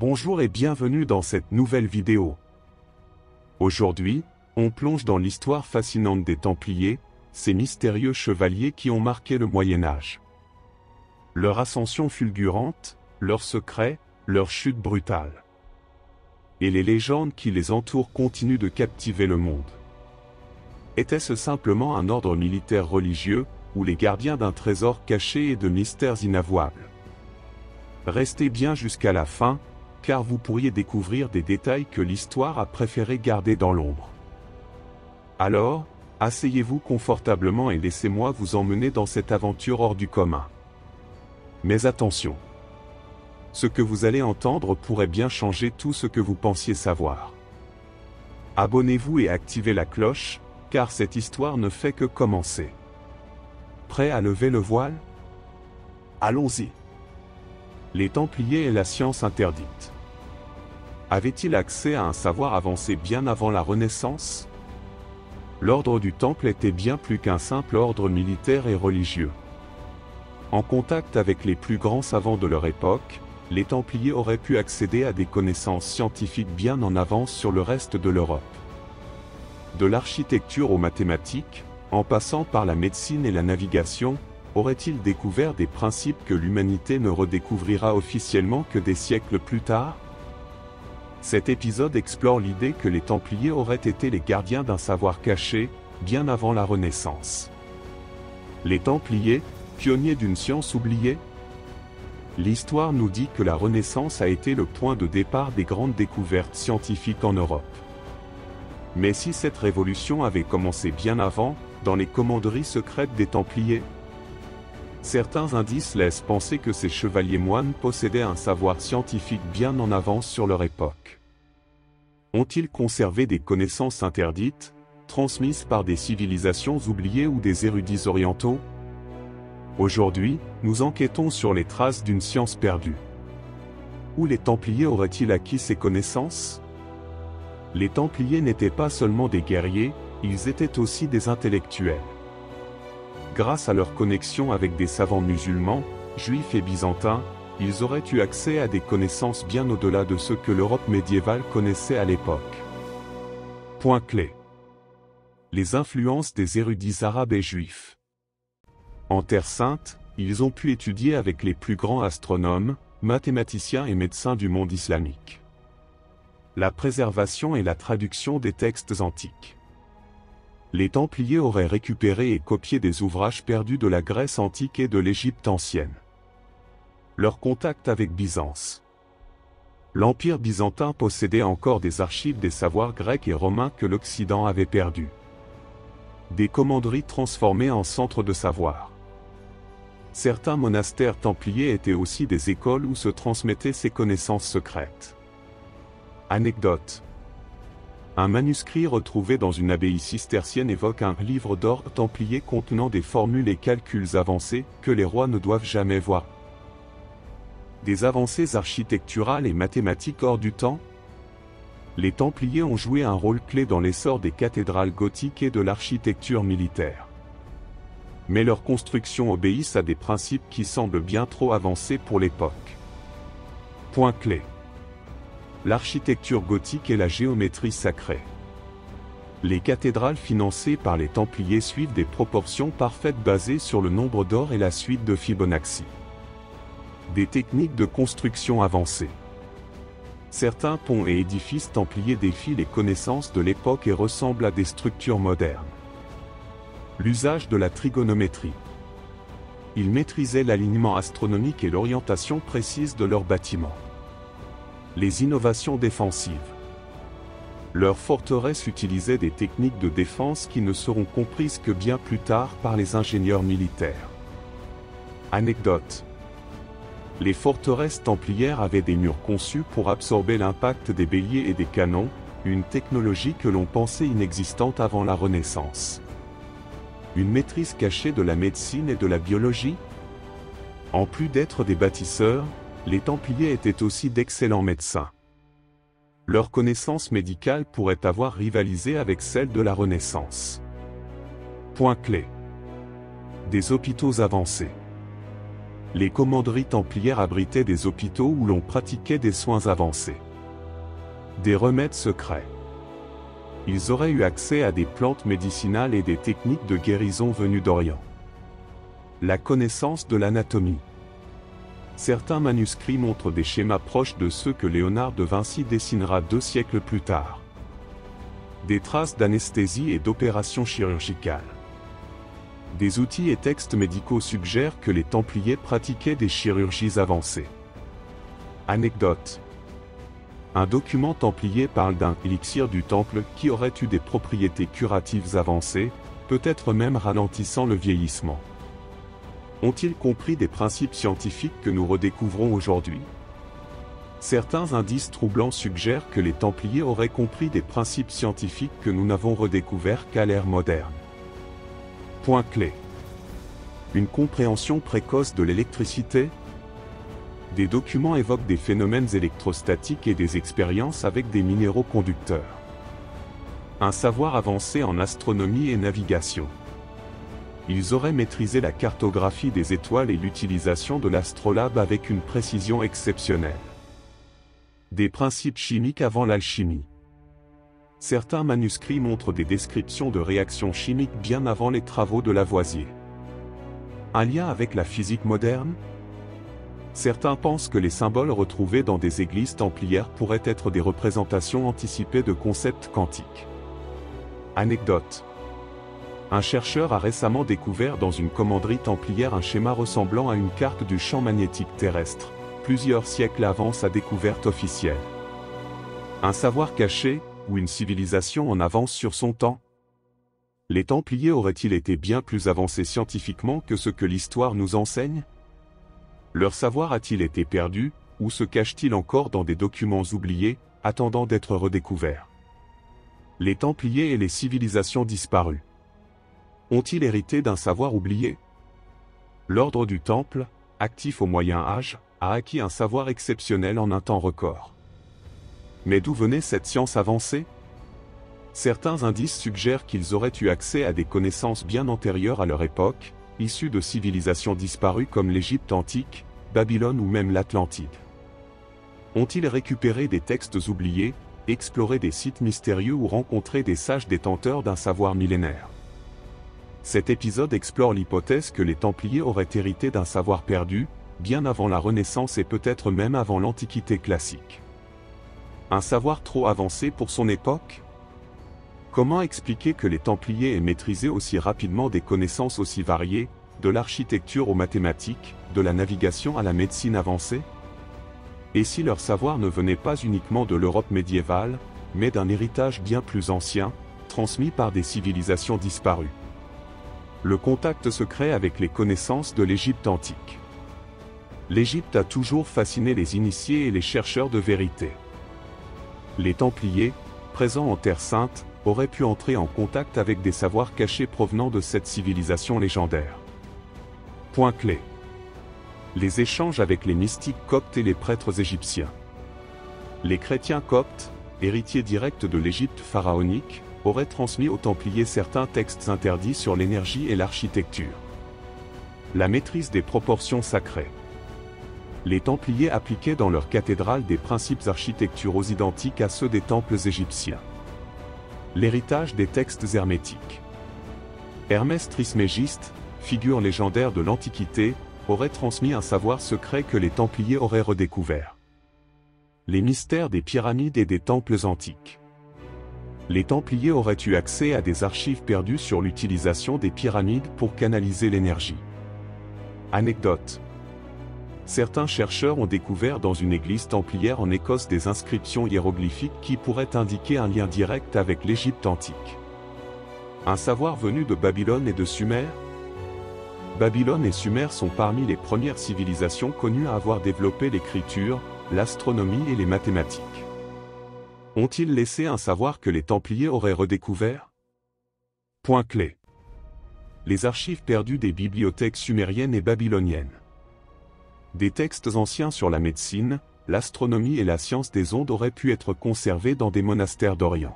Bonjour et bienvenue dans cette nouvelle vidéo. Aujourd'hui, on plonge dans l'histoire fascinante des Templiers, ces mystérieux chevaliers qui ont marqué le Moyen-Âge. Leur ascension fulgurante, leurs secrets, leur chute brutale. Et les légendes qui les entourent continuent de captiver le monde. Était-ce simplement un ordre militaire religieux, ou les gardiens d'un trésor caché et de mystères inavouables? Restez bien jusqu'à la fin, car vous pourriez découvrir des détails que l'histoire a préféré garder dans l'ombre. Alors, asseyez-vous confortablement et laissez-moi vous emmener dans cette aventure hors du commun. Mais attention! Ce que vous allez entendre pourrait bien changer tout ce que vous pensiez savoir. Abonnez-vous et activez la cloche, car cette histoire ne fait que commencer. Prêt à lever le voile? Allons-y! Les Templiers et la science interdite. Avaient-ils accès à un savoir avancé bien avant la Renaissance? L'ordre du Temple était bien plus qu'un simple ordre militaire et religieux. En contact avec les plus grands savants de leur époque, les Templiers auraient pu accéder à des connaissances scientifiques bien en avance sur le reste de l'Europe. De l'architecture aux mathématiques, en passant par la médecine et la navigation, auraient-ils découvert des principes que l'humanité ne redécouvrira officiellement que des siècles plus tard? Cet épisode explore l'idée que les Templiers auraient été les gardiens d'un savoir caché, bien avant la Renaissance. Les Templiers, pionniers d'une science oubliée? L'histoire nous dit que la Renaissance a été le point de départ des grandes découvertes scientifiques en Europe. Mais si cette révolution avait commencé bien avant, dans les commanderies secrètes des Templiers? Certains indices laissent penser que ces chevaliers moines possédaient un savoir scientifique bien en avance sur leur époque. Ont-ils conservé des connaissances interdites, transmises par des civilisations oubliées ou des érudits orientaux? Aujourd'hui, nous enquêtons sur les traces d'une science perdue. Où les Templiers auraient-ils acquis ces connaissances? Les Templiers n'étaient pas seulement des guerriers, ils étaient aussi des intellectuels. Grâce à leur connexion avec des savants musulmans, juifs et byzantins, ils auraient eu accès à des connaissances bien au-delà de ce que l'Europe médiévale connaissait à l'époque. Point clé. Les influences des érudits arabes et juifs. En Terre Sainte, ils ont pu étudier avec les plus grands astronomes, mathématiciens et médecins du monde islamique. La préservation et la traduction des textes antiques. Les Templiers auraient récupéré et copié des ouvrages perdus de la Grèce antique et de l'Égypte ancienne. Leur contact avec Byzance. L'Empire byzantin possédait encore des archives des savoirs grecs et romains que l'Occident avait perdus. Des commanderies transformées en centres de savoir. Certains monastères templiers étaient aussi des écoles où se transmettaient ces connaissances secrètes. Anecdote. Un manuscrit retrouvé dans une abbaye cistercienne évoque un livre d'or templier contenant des formules et calculs avancés que les rois ne doivent jamais voir. Des avancées architecturales et mathématiques hors du temps? Les Templiers ont joué un rôle clé dans l'essor des cathédrales gothiques et de l'architecture militaire. Mais leurs constructions obéissent à des principes qui semblent bien trop avancés pour l'époque. Point clé. L'architecture gothique et la géométrie sacrée. Les cathédrales financées par les Templiers suivent des proportions parfaites basées sur le nombre d'or et la suite de Fibonacci. Des techniques de construction avancées. Certains ponts et édifices templiers défient les connaissances de l'époque et ressemblent à des structures modernes. L'usage de la trigonométrie. Ils maîtrisaient l'alignement astronomique et l'orientation précise de leurs bâtiments. Les innovations défensives. Leurs forteresses utilisaient des techniques de défense qui ne seront comprises que bien plus tard par les ingénieurs militaires. Anecdote. Les forteresses templières avaient des murs conçus pour absorber l'impact des béliers et des canons, une technologie que l'on pensait inexistante avant la Renaissance. Une maîtrise cachée de la médecine et de la biologie? En plus d'être des bâtisseurs, les Templiers étaient aussi d'excellents médecins. Leur connaissance médicale pourrait avoir rivalisé avec celle de la Renaissance. Point clé. Des hôpitaux avancés. Les commanderies templières abritaient des hôpitaux où l'on pratiquait des soins avancés. Des remèdes secrets. Ils auraient eu accès à des plantes médicinales et des techniques de guérison venues d'Orient. La connaissance de l'anatomie. Certains manuscrits montrent des schémas proches de ceux que Léonard de Vinci dessinera 2 siècles plus tard. Des traces d'anesthésie et d'opérations chirurgicales. Des outils et textes médicaux suggèrent que les Templiers pratiquaient des chirurgies avancées. Anecdote. Un document templier parle d'un « élixir du temple » qui aurait eu des propriétés curatives avancées, peut-être même ralentissant le vieillissement. Ont-ils compris des principes scientifiques que nous redécouvrons aujourd'hui? Certains indices troublants suggèrent que les Templiers auraient compris des principes scientifiques que nous n'avons redécouverts qu'à l'ère moderne. Point clé. Une compréhension précoce de l'électricité. Des documents évoquent des phénomènes électrostatiques et des expériences avec des minéraux conducteurs. Un savoir avancé en astronomie et navigation. Ils auraient maîtrisé la cartographie des étoiles et l'utilisation de l'astrolabe avec une précision exceptionnelle. Des principes chimiques avant l'alchimie. Certains manuscrits montrent des descriptions de réactions chimiques bien avant les travaux de Lavoisier. Un lien avec la physique moderne? Certains pensent que les symboles retrouvés dans des églises templières pourraient être des représentations anticipées de concepts quantiques. Anecdote. Un chercheur a récemment découvert dans une commanderie templière un schéma ressemblant à une carte du champ magnétique terrestre, plusieurs siècles avant sa découverte officielle. Un savoir caché, ou une civilisation en avance sur son temps? Les Templiers auraient-ils été bien plus avancés scientifiquement que ce que l'histoire nous enseigne? Leur savoir a-t-il été perdu, ou se cache-t-il encore dans des documents oubliés, attendant d'être redécouverts? Les Templiers et les civilisations disparues. Ont-ils hérité d'un savoir oublié? L'ordre du Temple, actif au Moyen Âge, a acquis un savoir exceptionnel en un temps record. Mais d'où venait cette science avancée? Certains indices suggèrent qu'ils auraient eu accès à des connaissances bien antérieures à leur époque, issues de civilisations disparues comme l'Égypte antique, Babylone ou même l'Atlantide. Ont-ils récupéré des textes oubliés, exploré des sites mystérieux ou rencontré des sages détenteurs d'un savoir millénaire? Cet épisode explore l'hypothèse que les Templiers auraient hérité d'un savoir perdu, bien avant la Renaissance et peut-être même avant l'Antiquité classique. Un savoir trop avancé pour son époque? Comment expliquer que les Templiers aient maîtrisé aussi rapidement des connaissances aussi variées, de l'architecture aux mathématiques, de la navigation à la médecine avancée? Et si leur savoir ne venait pas uniquement de l'Europe médiévale, mais d'un héritage bien plus ancien, transmis par des civilisations disparues? Le contact secret avec les connaissances de l'Égypte antique. L'Égypte a toujours fasciné les initiés et les chercheurs de vérité. Les Templiers, présents en Terre Sainte, auraient pu entrer en contact avec des savoirs cachés provenant de cette civilisation légendaire. Point clé. Les échanges avec les mystiques coptes et les prêtres égyptiens. Les chrétiens coptes, héritiers directs de l'Égypte pharaonique, auraient transmis aux Templiers certains textes interdits sur l'énergie et l'architecture. La maîtrise des proportions sacrées. Les Templiers appliquaient dans leurs cathédrales des principes architecturaux identiques à ceux des temples égyptiens. L'héritage des textes hermétiques. Hermès Trismégiste, figure légendaire de l'Antiquité, aurait transmis un savoir secret que les Templiers auraient redécouvert. Les mystères des pyramides et des temples antiques. Les Templiers auraient eu accès à des archives perdues sur l'utilisation des pyramides pour canaliser l'énergie. Anecdote. Certains chercheurs ont découvert dans une église templière en Écosse des inscriptions hiéroglyphiques qui pourraient indiquer un lien direct avec l'Égypte antique. Un savoir venu de Babylone et de Sumer? Babylone et Sumer sont parmi les premières civilisations connues à avoir développé l'écriture, l'astronomie et les mathématiques. Ont-ils laissé un savoir que les Templiers auraient redécouvert? Point clé. Les archives perdues des bibliothèques sumériennes et babyloniennes. Des textes anciens sur la médecine, l'astronomie et la science des ondes auraient pu être conservés dans des monastères d'Orient.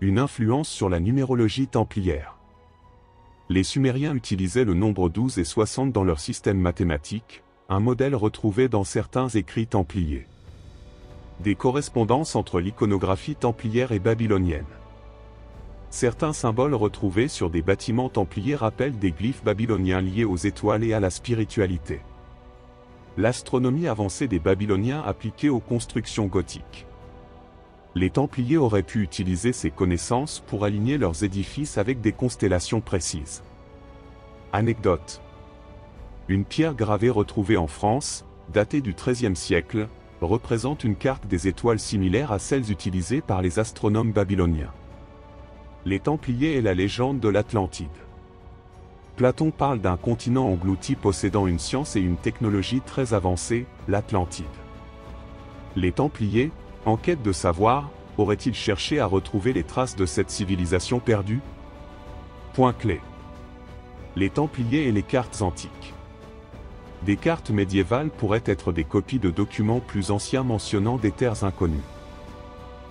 Une influence sur la numérologie templière. Les Sumériens utilisaient le nombre 12 et 60 dans leur système mathématique, un modèle retrouvé dans certains écrits templiers. Des correspondances entre l'iconographie templière et babylonienne. Certains symboles retrouvés sur des bâtiments templiers rappellent des glyphes babyloniens liés aux étoiles et à la spiritualité. L'astronomie avancée des Babyloniens appliquée aux constructions gothiques. Les Templiers auraient pu utiliser ces connaissances pour aligner leurs édifices avec des constellations précises. Anecdote. Une pierre gravée retrouvée en France, datée du XIIIe siècle, représente une carte des étoiles similaire à celles utilisées par les astronomes babyloniens. Les Templiers et la légende de l'Atlantide. Platon parle d'un continent englouti possédant une science et une technologie très avancée, l'Atlantide. Les Templiers, en quête de savoir, auraient-ils cherché à retrouver les traces de cette civilisation perdue? Point clé. Les Templiers et les cartes antiques. Des cartes médiévales pourraient être des copies de documents plus anciens mentionnant des terres inconnues.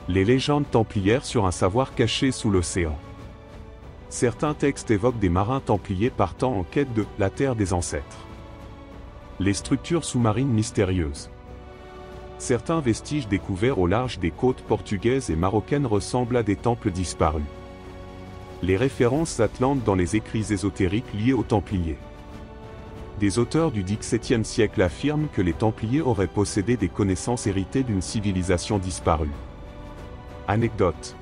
Les légendes templières sur un savoir caché sous l'océan. Certains textes évoquent des marins templiers partant en quête de la terre des ancêtres. Les structures sous-marines mystérieuses. Certains vestiges découverts au large des côtes portugaises et marocaines ressemblent à des temples disparus. Les références atlantes dans les écrits ésotériques liés aux Templiers. Des auteurs du XVIIe siècle affirment que les Templiers auraient possédé des connaissances héritées d'une civilisation disparue. Anecdote.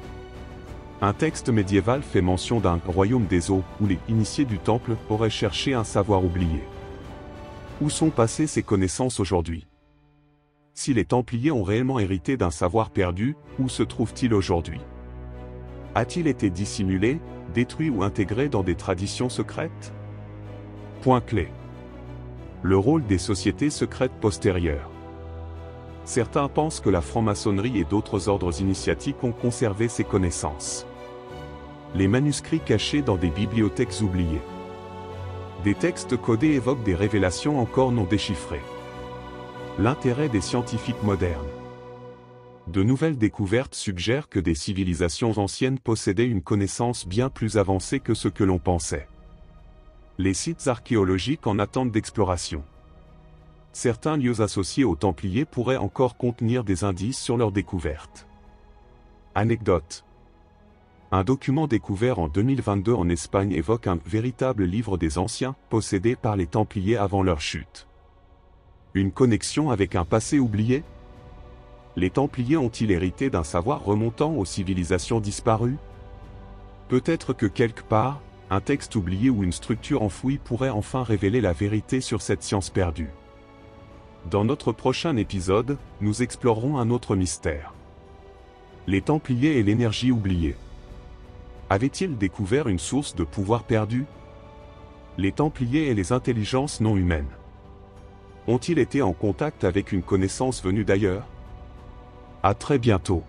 Un texte médiéval fait mention d'un « royaume des eaux » où les initiés du temple auraient cherché un savoir oublié. Où sont passées ces connaissances aujourd'hui? Si les Templiers ont réellement hérité d'un savoir perdu, où se trouve-t-il aujourd'hui? A-t-il été dissimulé, détruit ou intégré dans des traditions secrètes? Point clé. Le rôle des sociétés secrètes postérieures. Certains pensent que la franc-maçonnerie et d'autres ordres initiatiques ont conservé ces connaissances. Les manuscrits cachés dans des bibliothèques oubliées. Des textes codés évoquent des révélations encore non déchiffrées. L'intérêt des scientifiques modernes. De nouvelles découvertes suggèrent que des civilisations anciennes possédaient une connaissance bien plus avancée que ce que l'on pensait. Les sites archéologiques en attente d'exploration. Certains lieux associés aux Templiers pourraient encore contenir des indices sur leur découverte. Anecdote. Un document découvert en 2022 en Espagne évoque un véritable livre des anciens, possédé par les Templiers avant leur chute. Une connexion avec un passé oublié? Les Templiers ont-ils hérité d'un savoir remontant aux civilisations disparues? Peut-être que quelque part, un texte oublié ou une structure enfouie pourrait enfin révéler la vérité sur cette science perdue. Dans notre prochain épisode, nous explorerons un autre mystère. Les Templiers et l'énergie oubliée. Avaient-ils découvert une source de pouvoir perdu? Les Templiers et les intelligences non humaines. Ont-ils été en contact avec une connaissance venue d'ailleurs? À très bientôt.